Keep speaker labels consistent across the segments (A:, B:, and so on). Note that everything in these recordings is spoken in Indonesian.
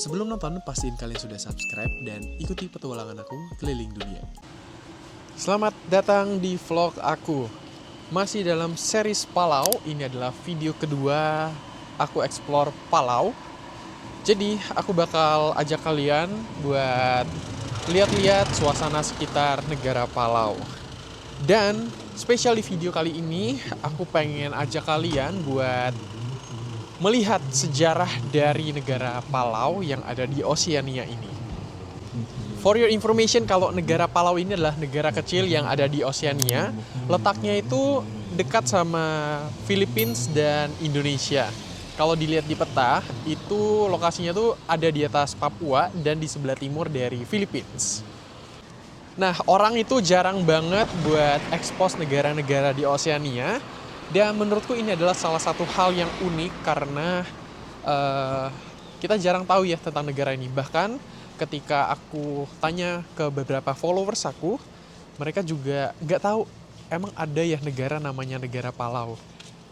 A: Sebelum nonton, pastiin kalian sudah subscribe dan ikuti petualangan aku keliling dunia. Selamat datang di vlog aku. Masih dalam series Palau, ini adalah video kedua aku explore Palau. Jadi, aku bakal ajak kalian buat lihat-lihat suasana sekitar negara Palau. Dan spesial di video kali ini, aku pengen ajak kalian buat melihat sejarah dari negara Palau yang ada di Oceania ini. For your information, kalau negara Palau ini adalah negara kecil yang ada di Oceania, letaknya itu dekat sama Philippines dan Indonesia. Kalau dilihat di peta, itu lokasinya tuh ada di atas Papua dan di sebelah timur dari Philippines. Nah, orang itu jarang banget buat expose negara-negara di Oceania. Dan menurutku ini adalah salah satu hal yang unik karena kita jarang tahu ya tentang negara ini. Bahkan ketika aku tanya ke beberapa followers aku, mereka juga nggak tahu emang ada ya negara namanya negara Palau.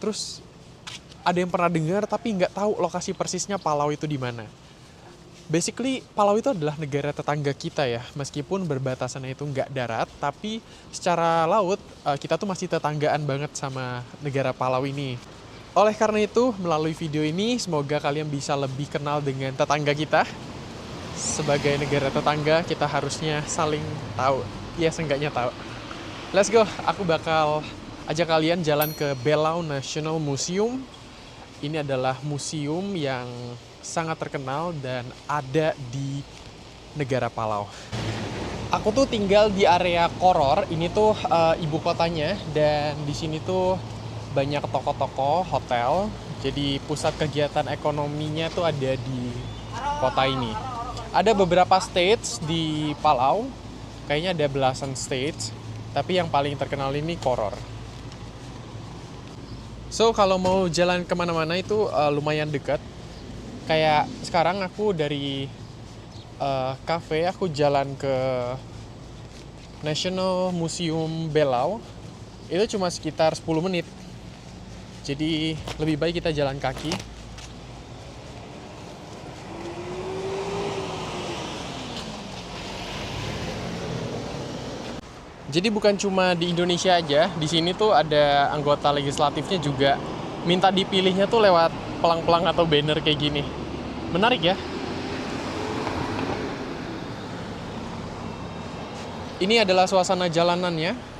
A: Terus ada yang pernah dengar tapi nggak tahu lokasi persisnya Palau itu di mana. Basically, Palau itu adalah negara tetangga kita ya. Meskipun berbatasannya itu nggak darat, tapi secara laut kita tuh masih tetanggaan banget sama negara Palau ini. Oleh karena itu, melalui video ini, semoga kalian bisa lebih kenal dengan tetangga kita. Sebagai negara tetangga, kita harusnya saling tahu. Ya, seenggaknya tahu. Let's go, aku bakal ajak kalian jalan ke Belau National Museum. Ini adalah museum yang sangat terkenal dan ada di negara Palau. Aku tuh tinggal di area Koror, ini tuh ibu kotanya, dan di sini tuh banyak toko-toko, hotel. Jadi pusat kegiatan ekonominya tuh ada di kota ini. Ada beberapa stage di Palau, kayaknya ada belasan stage, tapi yang paling terkenal ini Koror. So kalau mau jalan kemana-mana itu lumayan dekat. Kayak sekarang aku dari cafe, aku jalan ke National Museum Belau. Itu cuma sekitar 10 menit. Jadi lebih baik kita jalan kaki. Jadi bukan cuma di Indonesia aja, di sini tuh ada anggota legislatifnya juga minta dipilihnya tuh lewat pelang-pelang atau banner kayak gini. Menarik ya. Ini adalah suasana jalanannya.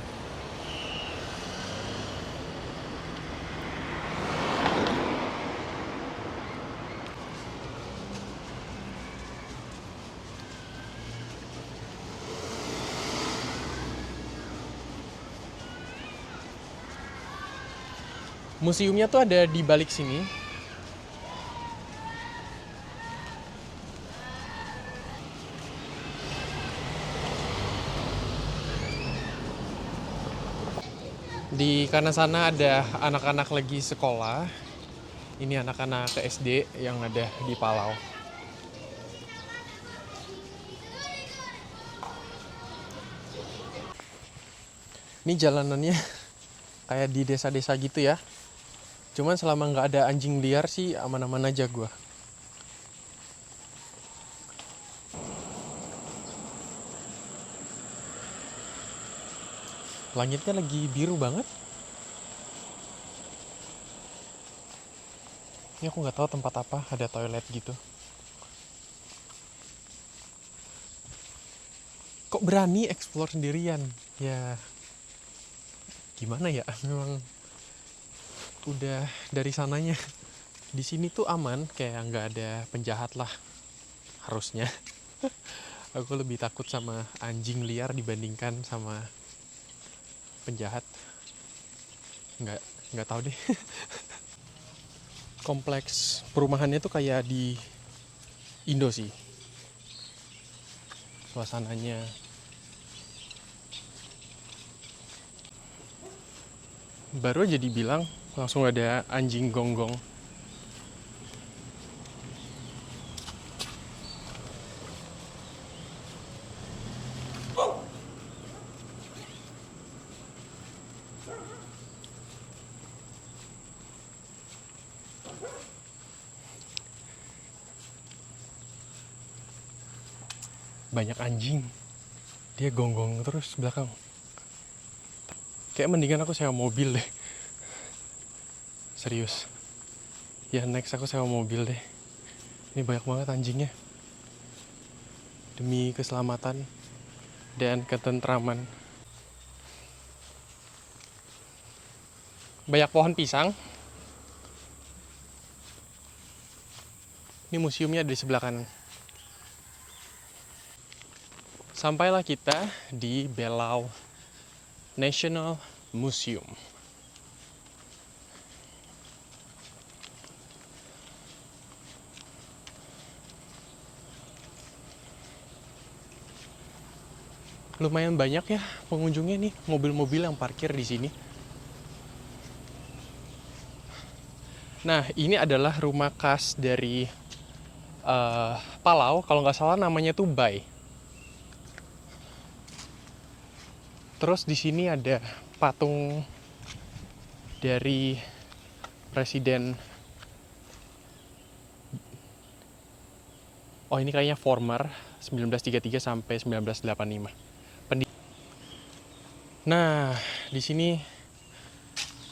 A: Museumnya tuh ada di balik sini. Di kanan sana ada anak-anak lagi sekolah. Ini anak-anak SD yang ada di Palau. Ini jalanannya kayak di desa-desa gitu ya. Cuman selama nggak ada anjing liar sih aman-aman aja gua. Langitnya lagi biru banget. Ini aku nggak tahu tempat apa, ada toilet gitu. Kok berani explore sendirian? Ya, gimana ya? Memang udah dari sananya. Di sini tuh aman, kayak nggak ada penjahat lah. Harusnya. Aku lebih takut sama anjing liar dibandingkan sama penjahat. Nggak tahu deh. Kompleks perumahannya tuh kayak di Indo sih. Suasananya. Baru aja dibilang langsung ada anjing gonggong. banyak anjing. Dia gonggong terus belakang. Kayak mendingan aku sewa mobil deh. Serius. Ya next aku sewa mobil deh. Ini banyak banget anjingnya. Demi keselamatan dan ketentraman. Banyak pohon pisang. Ini museumnya di sebelah kanan. Sampailah kita di Belau National Museum. Lumayan banyak ya pengunjungnya nih, mobil-mobil yang parkir di sini. Nah, ini adalah rumah khas dari Palau, kalau nggak salah namanya tuh Bai. Terus di sini ada patung dari Presiden. Oh, ini kayaknya former 1933 sampai 1985. Nah, di sini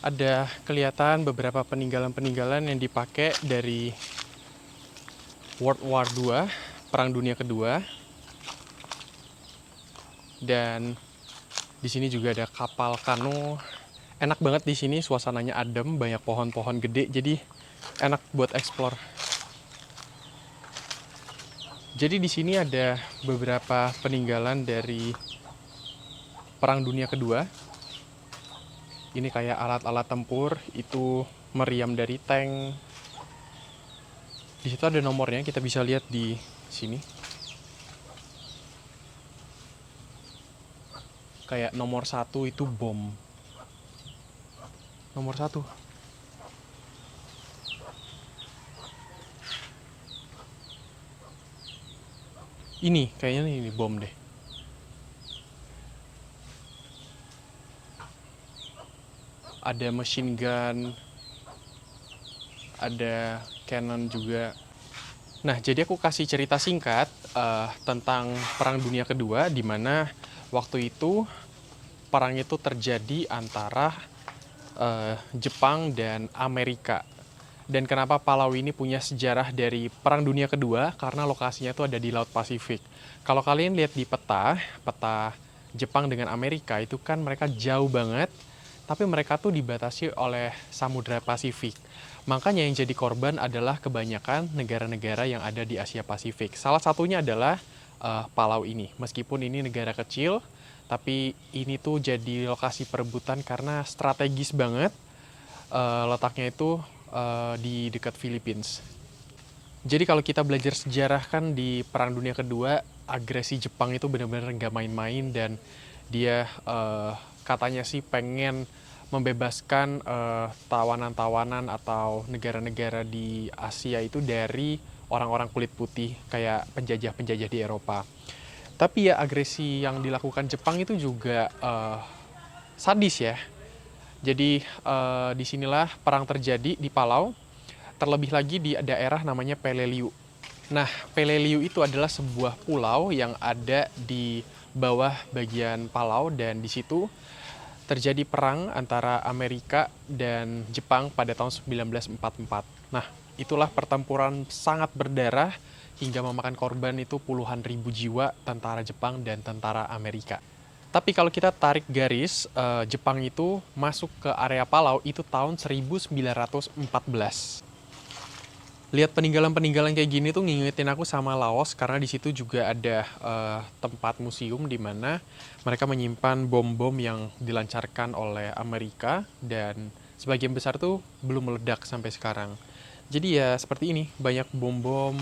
A: ada kelihatan beberapa peninggalan-peninggalan yang dipakai dari World War II, Perang Dunia Kedua. Dan di sini juga ada kapal kano. Enak banget di sini, suasananya adem, banyak pohon-pohon gede, jadi enak buat explore. Jadi di sini ada beberapa peninggalan dari Perang Dunia Kedua. Ini kayak alat-alat tempur, itu meriam dari tank. Di situ ada nomornya, kita bisa lihat di sini. Kayak nomor 1 itu bom. Nomor 1. Ini, kayaknya ini bom deh. Ada machine gun, ada cannon juga. Nah, jadi aku kasih cerita singkat tentang Perang Dunia Kedua, di mana waktu itu perang itu terjadi antara Jepang dan Amerika. Dan kenapa Palau ini punya sejarah dari Perang Dunia Kedua? Karena lokasinya itu ada di Laut Pasifik. Kalau kalian lihat di peta Jepang dengan Amerika itu kan mereka jauh banget, tapi mereka tuh dibatasi oleh Samudra Pasifik. Makanya yang jadi korban adalah kebanyakan negara-negara yang ada di Asia Pasifik. Salah satunya adalah Palau ini. Meskipun ini negara kecil, tapi ini tuh jadi lokasi perebutan karena strategis banget. Letaknya itu di dekat Philippines. Jadi kalau kita belajar sejarah kan di Perang Dunia Kedua, agresi Jepang itu benar-benar nggak main-main, dan dia katanya sih pengen membebaskan tawanan-tawanan atau negara-negara di Asia itu dari orang-orang kulit putih, kayak penjajah-penjajah di Eropa. Tapi ya agresi yang dilakukan Jepang itu juga sadis ya. Jadi disinilah perang terjadi di Palau, terlebih lagi di daerah namanya Peleliu. Nah, Peleliu itu adalah sebuah pulau yang ada di bawah bagian Palau, dan di situ terjadi perang antara Amerika dan Jepang pada tahun 1944. Nah, itulah pertempuran sangat berdarah hingga memakan korban itu puluhan ribu jiwa tentara Jepang dan tentara Amerika. Tapi kalau kita tarik garis, Jepang itu masuk ke area Palau itu tahun 1914. Lihat peninggalan-peninggalan kayak gini tuh ngingetin aku sama Laos, karena di situ juga ada tempat museum di mana mereka menyimpan bom-bom yang dilancarkan oleh Amerika, dan sebagian besar tuh belum meledak sampai sekarang. Jadi ya seperti ini, banyak bom-bom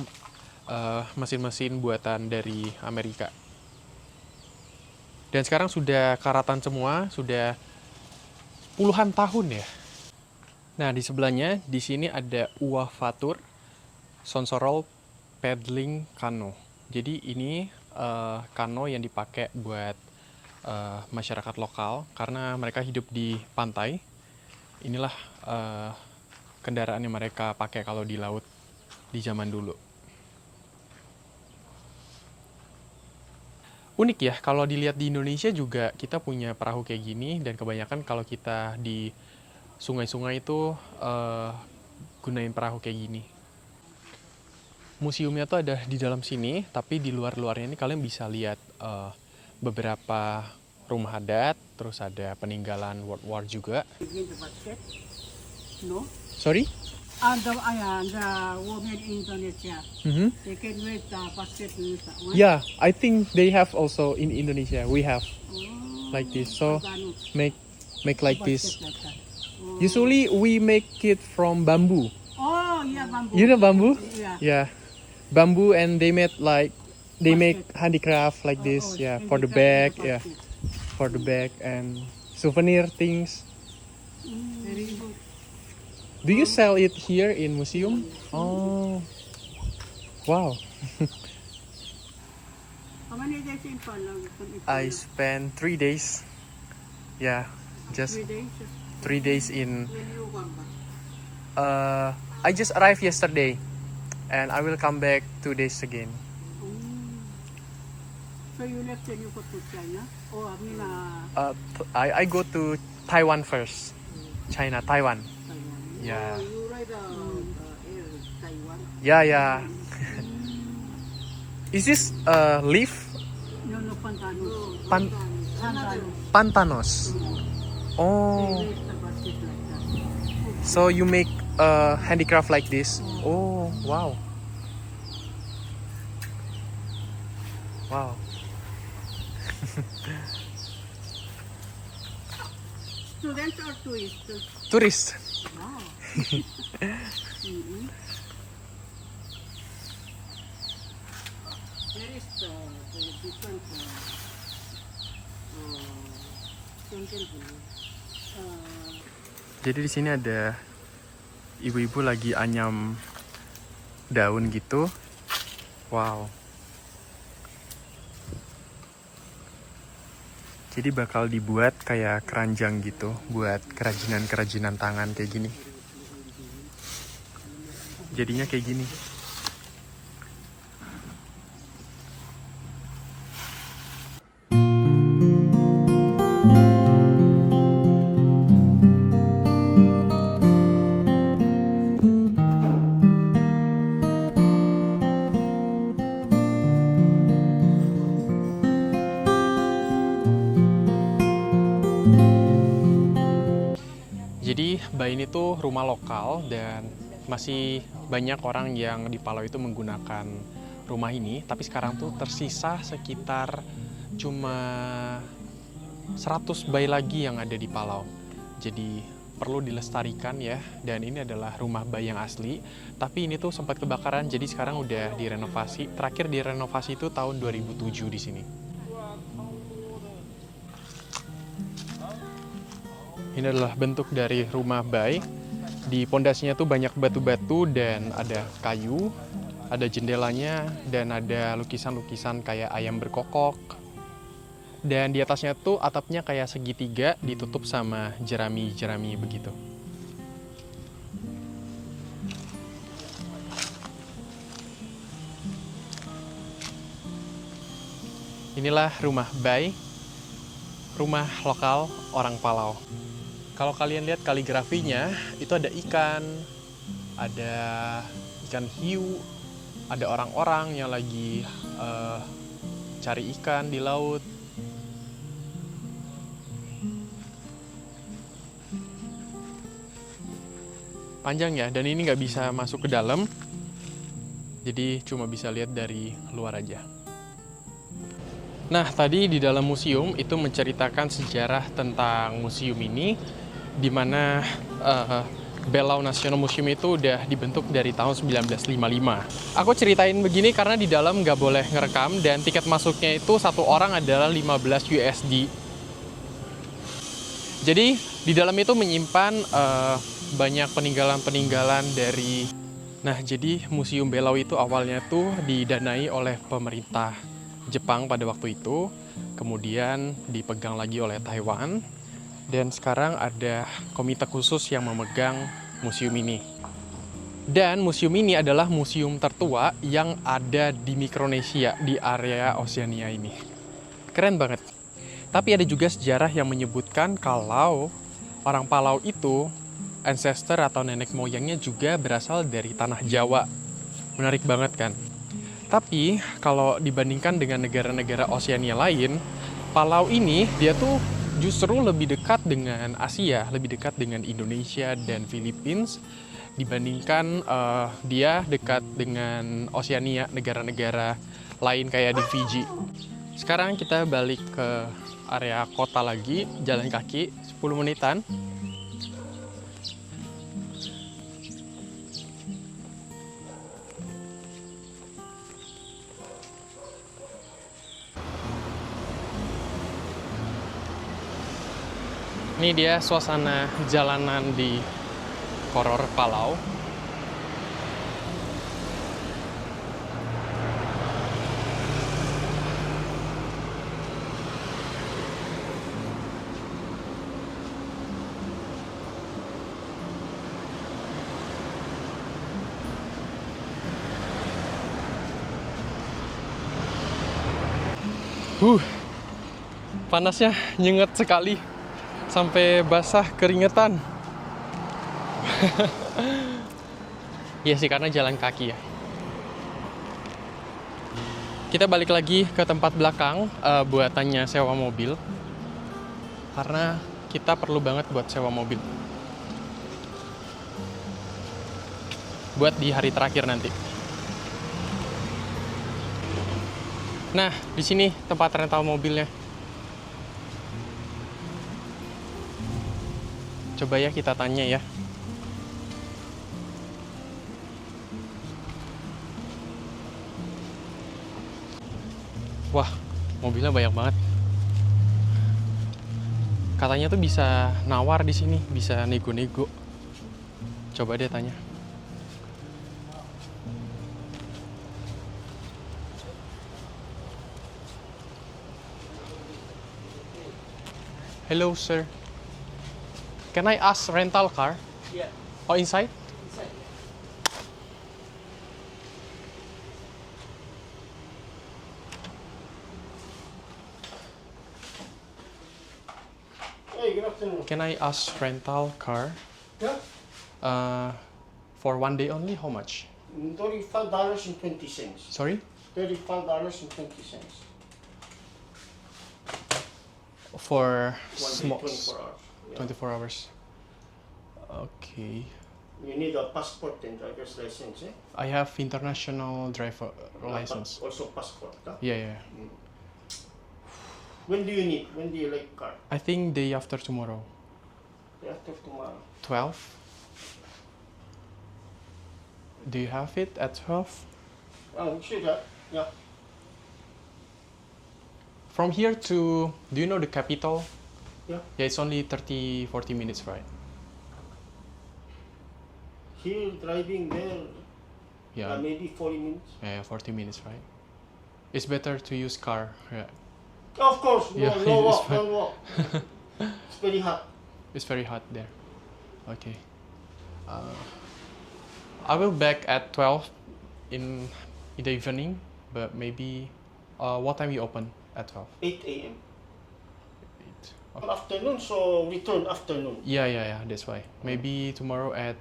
A: mesin-mesin buatan dari Amerika. Dan sekarang sudah karatan semua, sudah puluhan tahun ya. Nah, di sebelahnya di sini ada Uluwatu Sonsorol Paddling Canoe. Jadi ini kano yang dipakai buat masyarakat lokal karena mereka hidup di pantai. Inilah kendaraan yang mereka pakai kalau di laut di zaman dulu. Unik ya, kalau dilihat di Indonesia juga kita punya perahu kayak gini, dan kebanyakan kalau kita di sungai-sungai itu gunain perahu kayak gini. Museumnya tuh ada di dalam sini, tapi di luar-luarnya ini kalian bisa lihat beberapa rumah adat, terus ada peninggalan World War juga.
B: Begin the basket, no?
A: Sorry?
B: And the women in Indonesia,
A: Mm-hmm.
B: they can wear the basket with that one.
A: Yeah, I think they have also in Indonesia. We have
B: Oh,
A: like this. So
B: Pagano,
A: make like this.
B: basket like that. Oh.
A: Usually we make it from bamboo.
B: Oh, yeah, bamboo.
A: You know bamboo?
B: Yeah.
A: Yeah, bamboo, and they make
B: Basket.
A: handicraft like this.
B: Oh,
A: Yeah,
B: and
A: for the
B: they carry
A: bag. Yeah,
B: basket.
A: for the bag and souvenir things.
B: Very good.
A: Do you sell it here in museum? Oh, wow.
B: How many days in Palau?
A: I spent 3 days. Yeah, just
B: 3 days.
A: 3 days in.
B: When you come back?
A: I just arrived yesterday, and I will come back 2 days again.
B: So you left and you go to China? Oh, I mean,
A: I go to Taiwan first. China, Taiwan.
B: Taiwan.
A: Yeah,
B: You ride air Taiwan?
A: yeah. Is this leaf?
B: No, Pantanos. Pantanos.
A: Pantanos. Oh,
B: They wear the basket like that.
A: so you make handicraft like this? Oh, wow. Wow.
B: Students or tourists?
A: Tourist.
B: Wow. There is the different temple.
A: Jadi di sini ada ibu-ibu lagi anyam daun gitu. Wow. Jadi bakal dibuat kayak keranjang gitu buat kerajinan-kerajinan tangan kayak gini. Jadinya kayak gini. Jadi Bai ini tuh rumah lokal dan masih banyak orang yang di Palau itu menggunakan rumah ini. Tapi sekarang tuh tersisa sekitar cuma 100 Bai lagi yang ada di Palau. Jadi perlu dilestarikan ya. Dan ini adalah rumah Bai yang asli. Tapi ini tuh sempat kebakaran, jadi sekarang udah direnovasi. Terakhir direnovasi itu tahun 2007 di sini. Ini adalah bentuk dari rumah Bai. Di pondasinya tuh banyak batu-batu dan ada kayu, ada jendelanya, dan ada lukisan-lukisan kayak ayam berkokok. Dan di atasnya tuh atapnya kayak segitiga ditutup sama jerami-jerami begitu. Inilah rumah Bai, rumah lokal orang Palau. Kalau kalian lihat kaligrafinya, itu ada ikan hiu, ada orang-orang yang lagi cari ikan di laut. Panjang ya, dan ini nggak bisa masuk ke dalam, jadi cuma bisa lihat dari luar aja. Nah, tadi di dalam museum itu menceritakan sejarah tentang museum ini, di mana Belau National Museum itu udah dibentuk dari tahun 1955. Aku ceritain begini karena di dalam nggak boleh ngerekam dan tiket masuknya itu satu orang adalah 15 USD. Jadi di dalam itu menyimpan banyak peninggalan-peninggalan dari... Nah, jadi Museum Belau itu awalnya tuh didanai oleh pemerintah Jepang pada waktu itu, kemudian dipegang lagi oleh Taiwan, dan sekarang ada komite khusus yang memegang museum ini. Dan museum ini adalah museum tertua yang ada di Mikronesia, di area Oseania ini. Keren banget. Tapi ada juga sejarah yang menyebutkan kalau orang Palau itu ancestor atau nenek moyangnya juga berasal dari tanah Jawa. Menarik banget kan? Tapi kalau dibandingkan dengan negara-negara Oseania lain, Palau ini dia tuh justru lebih dekat dengan Asia, lebih dekat dengan Indonesia dan Philippines dibandingkan dia dekat dengan Oseania, negara-negara lain kayak di Fiji. Sekarang kita balik ke area kota lagi, jalan kaki 10 menitan. Ini dia suasana jalanan di Koror, Palau. Panasnya nyengat sekali. Sampai basah keringetan. Iya sih, karena jalan kaki ya. Kita balik lagi ke tempat belakang buat tanya sewa mobil. Karena kita perlu banget buat sewa mobil. Buat di hari terakhir nanti. Nah, di sini tempat rental mobilnya. Coba ya kita tanya ya. Wah, mobilnya banyak banget. Katanya tuh bisa nawar di sini, bisa nego-nego. Coba deh tanya. Hello, sir. Can I ask rental car?
B: Yeah.
A: Oh, inside?
B: Inside. Hey, good afternoon.
A: Can I ask rental car?
B: Yeah.
A: For one day only, how much?
B: $35.20.
A: Sorry?
B: $35.20.
A: For
B: 24 hours. Yeah.
A: 24 hours. Okay.
B: You need a passport and driver's license, eh?
A: I have international driver license.
B: Also passport, huh?
A: Yeah.
B: When do you need? When do you like car?
A: I think day after tomorrow.
B: After tomorrow.
A: 12? Do you have it at 12?
B: Oh, we should have. Yeah.
A: From here to, do you know the capital?
B: Yeah.
A: Yeah, it's only 30-40 minutes, right?
B: Here driving there,
A: Yeah.
B: maybe 40 minutes.
A: Yeah, 40 minutes, right? It's better to use car. Yeah.
B: Of course,
A: Yeah,
B: no
A: it's
B: walk,
A: fine.
B: don't walk. It's very hot.
A: It's very hot there. Okay. I will back at 12 in the evening, but maybe what time you open at 12?
B: 8 a.m.
A: 8. Okay.
B: Afternoon, so return afternoon.
A: Yeah, that's why. Maybe tomorrow at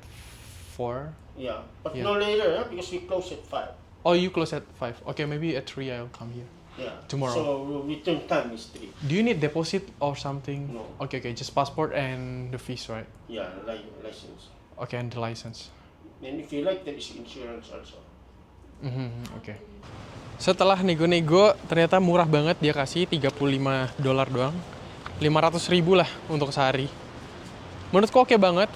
A: 4.
B: Yeah, but
A: Yeah.
B: no later, huh? Because we close at 5.
A: Oh, you close at 5. Okay, maybe at 3 I'll come here.
B: Yeah.
A: Tomorrow.
B: So return time is 3.
A: Do you need deposit or something?
B: No.
A: Okay, just passport and the fees, right?
B: Yeah, license.
A: Okay, and the license.
B: And if you like, there is insurance also.
A: Oke. Setelah nego-nego, ternyata murah banget, dia kasih $35 doang. 500.000 lah untuk sehari. Menurutku oke banget.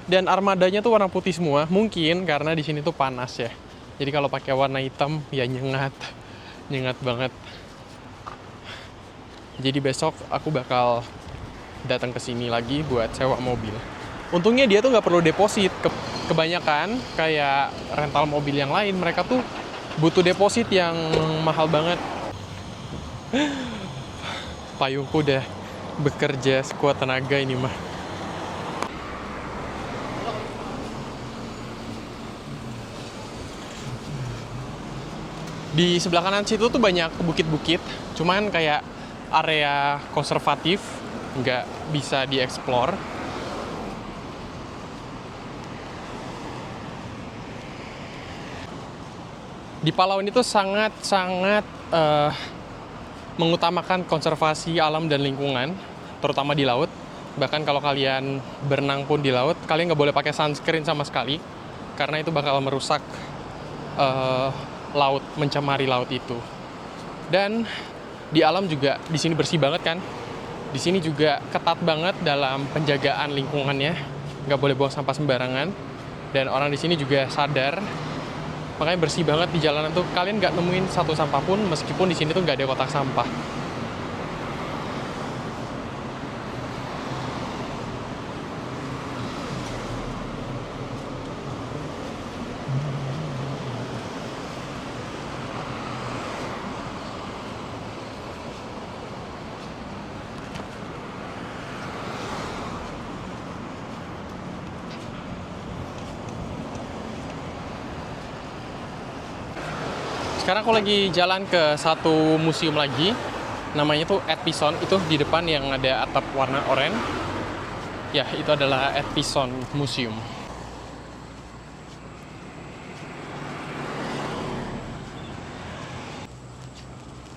A: Dan armadanya tuh warna putih semua. Mungkin karena di sini tuh panas ya. Jadi kalau pakai warna hitam ya nyengat. Nyengat banget. Jadi besok aku bakal datang ke sini lagi buat sewa mobil. Untungnya dia tuh nggak perlu deposit. Kebanyakan kayak rental mobil yang lain, mereka tuh butuh deposit yang mahal banget. Payungku udah bekerja sekuat tenaga ini mah. Di sebelah kanan situ tuh banyak bukit-bukit, cuman kayak area konservatif, nggak bisa dieksplor. Di Palau ini tuh sangat-sangat mengutamakan konservasi alam dan lingkungan, terutama di laut. Bahkan kalau kalian berenang pun di laut, kalian nggak boleh pakai sunscreen sama sekali, karena itu bakal merusak laut, mencemari laut itu. Dan di alam juga di sini bersih banget kan. Di sini juga ketat banget dalam penjagaan lingkungannya, nggak boleh buang sampah sembarangan. Dan orang di sini juga sadar, makanya bersih banget di jalanan tuh. Kalian nggak nemuin satu sampah pun, meskipun di sini tuh nggak ada kotak sampah. Sekarang aku lagi jalan ke satu museum lagi, namanya tuh Edpison. Itu di depan yang ada atap warna oranye. Ya, itu adalah Edpison Museum.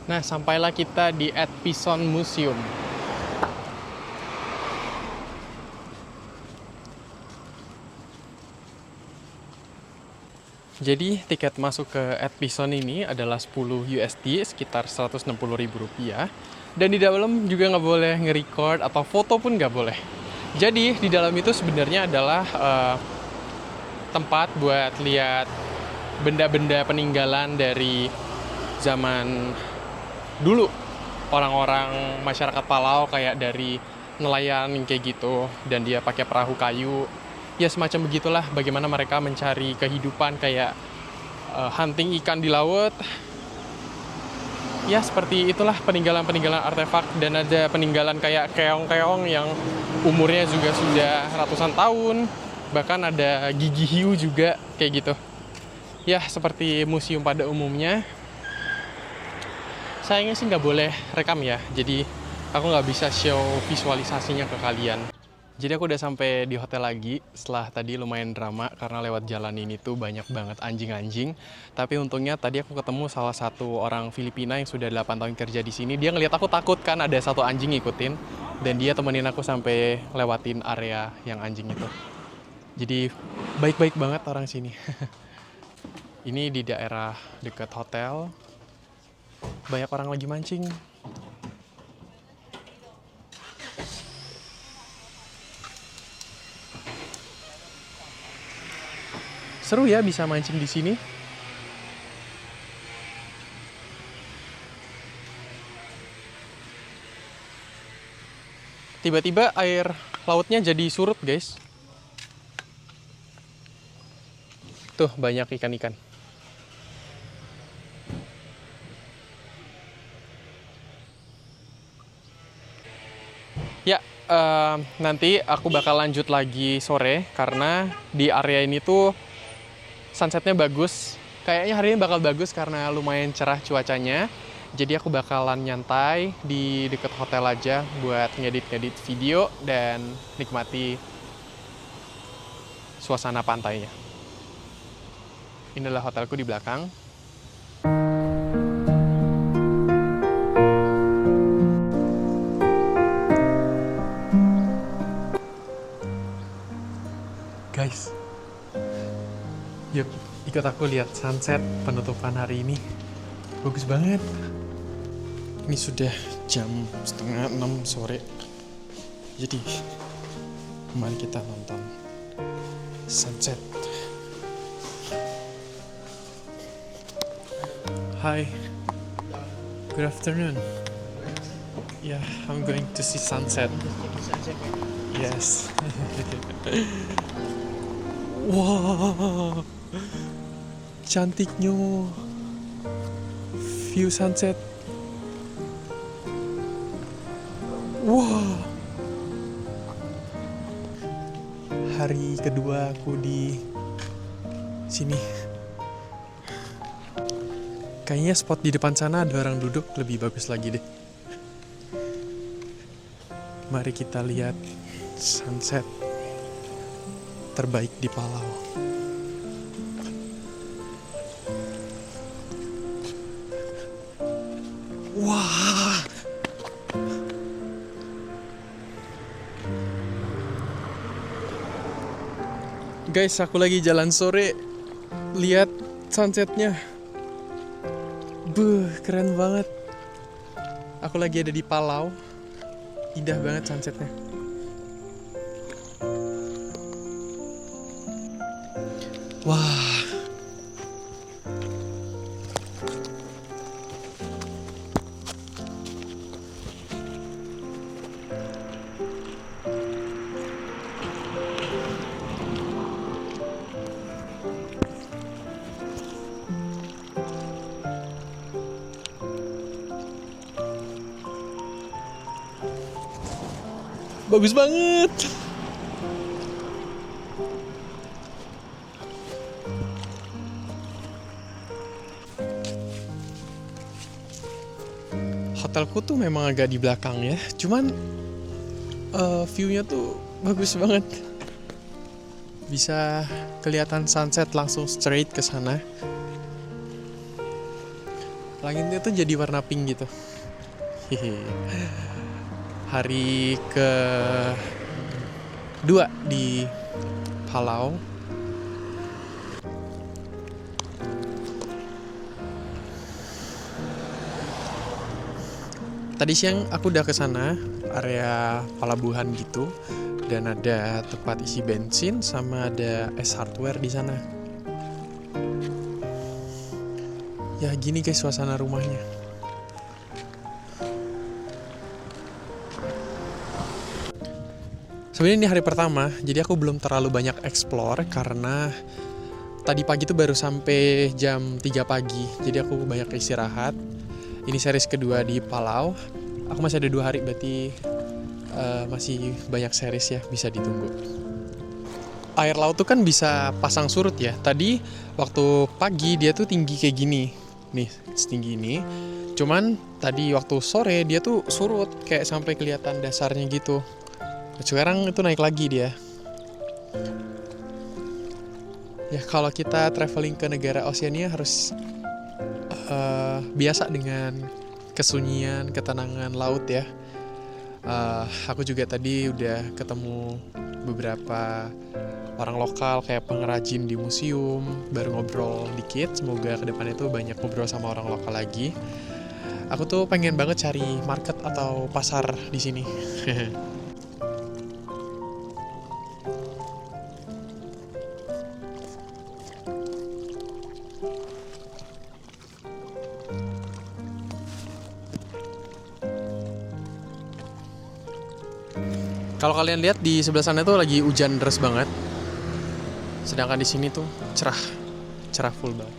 A: Nah, sampailah kita di Edpison Museum. Jadi tiket masuk ke Edpison ini adalah 10 USD, sekitar Rp160.000. Dan di dalam juga nggak boleh nge-record atau foto pun nggak boleh. Jadi di dalam itu sebenarnya adalah tempat buat lihat benda-benda peninggalan dari zaman dulu. Orang-orang masyarakat Palau kayak dari nelayan kayak gitu. Dan dia pakai perahu kayu. Ya semacam begitulah bagaimana mereka mencari kehidupan, kayak hunting ikan di laut. Ya seperti itulah peninggalan-peninggalan artefak. Dan ada peninggalan kayak keong-keong yang umurnya juga sudah ratusan tahun. Bahkan ada gigi hiu juga kayak gitu. Ya seperti museum pada umumnya. Sayangnya sih nggak boleh rekam ya, jadi aku nggak bisa show visualisasinya ke kalian. Jadi aku udah sampai di hotel lagi setelah tadi lumayan drama karena lewat jalan ini tuh banyak banget anjing-anjing. Tapi untungnya tadi aku ketemu salah satu orang Filipina yang sudah 8 tahun kerja di sini. Dia ngeliat aku takut kan ada satu anjing ngikutin, dan dia temenin aku sampai lewatin area yang anjing itu. Jadi baik-baik banget orang sini. Ini di daerah dekat hotel. Banyak orang lagi mancing. Seru ya bisa mancing di sini. Tiba-tiba air lautnya jadi surut, guys. Tuh, banyak ikan-ikan. Ya, nanti aku bakal lanjut lagi sore karena di area ini tuh sunsetnya bagus. Kayaknya hari ini bakal bagus karena lumayan cerah cuacanya. Jadi aku bakalan nyantai di dekat hotel aja buat ngedit-ngedit video dan nikmati suasana pantainya. Inilah hotelku di belakang. Guys, yuk ikut aku lihat sunset penutupan hari ini. Bagus banget. Ini sudah jam 5:30 sore. Jadi mari kita nonton sunset. Hi, good afternoon. Yeah, I'm going to see sunset. Yes. Wow, cantiknya view sunset. Wow, hari kedua aku di sini. Kayaknya spot di depan sana ada orang duduk, lebih bagus lagi deh. Mari kita lihat sunset terbaik di Palau. Wah. Guys, aku lagi jalan sore, lihat sunsetnya. Keren banget. Aku lagi ada di Palau. Indah banget sunsetnya. Wah. Bagus banget. Hotelku tuh memang agak di belakang ya, cuman view-nya tuh bagus banget. Bisa kelihatan sunset langsung straight ke sana. Langitnya tuh jadi warna pink gitu. Hari ke-2 di Palau. Tadi siang aku udah ke sana, area pelabuhan gitu, dan ada tempat isi bensin sama ada S Hardware di sana. Ya gini guys suasana rumahnya. Sebenarnya ini hari pertama, jadi aku belum terlalu banyak explore karena tadi pagi tuh baru sampai jam 3 pagi, jadi aku banyak istirahat. Ini series kedua di Palau. Aku masih ada 2 hari, berarti masih banyak series ya, bisa ditunggu. Air laut tuh kan bisa pasang surut ya. Tadi waktu pagi dia tuh tinggi kayak gini, nih setinggi ini. Cuman tadi waktu sore dia tuh surut, kayak sampai kelihatan dasarnya gitu. Sekarang itu naik lagi dia. Ya kalau kita traveling ke negara Oceania harus biasa dengan kesunyian, ketenangan laut ya. Aku juga tadi udah ketemu beberapa orang lokal kayak pengrajin di museum, baru ngobrol dikit. Semoga kedepannya tuh banyak ngobrol sama orang lokal lagi. Aku tuh pengen banget cari market atau pasar di sini. Kalau kalian lihat di sebelah sana tuh lagi hujan deras banget. Sedangkan di sini tuh cerah full banget.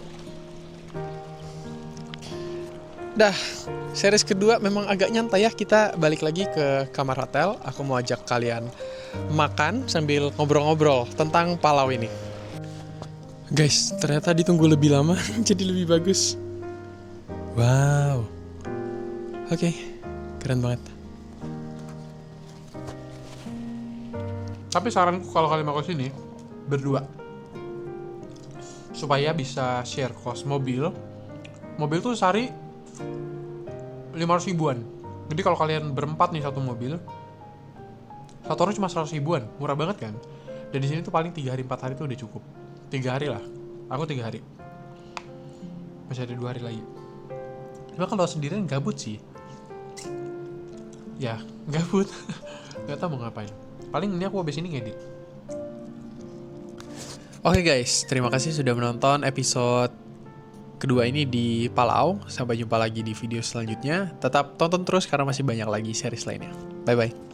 A: Dah, series kedua memang agak nyantai ya. Kita balik lagi ke kamar hotel. Aku mau ajak kalian makan sambil ngobrol-ngobrol tentang Palau ini. Guys, ternyata ditunggu lebih lama, jadi lebih bagus. Wow. Oke, keren banget. Tapi saranku kalau kalian mau ke sini berdua, supaya bisa share cost mobil. Mobil tuh sehari 500 ribuan. Jadi kalau kalian berempat nih satu mobil, satu orang cuma 100 ribuan, murah banget kan. Dan di sini tuh paling 3 hari 4 hari tuh udah cukup. 3 hari lah. Aku 3 hari. Masih ada 2 hari lagi. Cuma kalau sendirian gabut sih. Ya, gabut. Gak tau mau ngapain. Paling ini aku habis ini ngedit. Oke guys, terima kasih sudah menonton episode kedua ini di Palau. Sampai jumpa lagi di video selanjutnya. Tetap tonton terus karena masih banyak lagi series lainnya. Bye bye.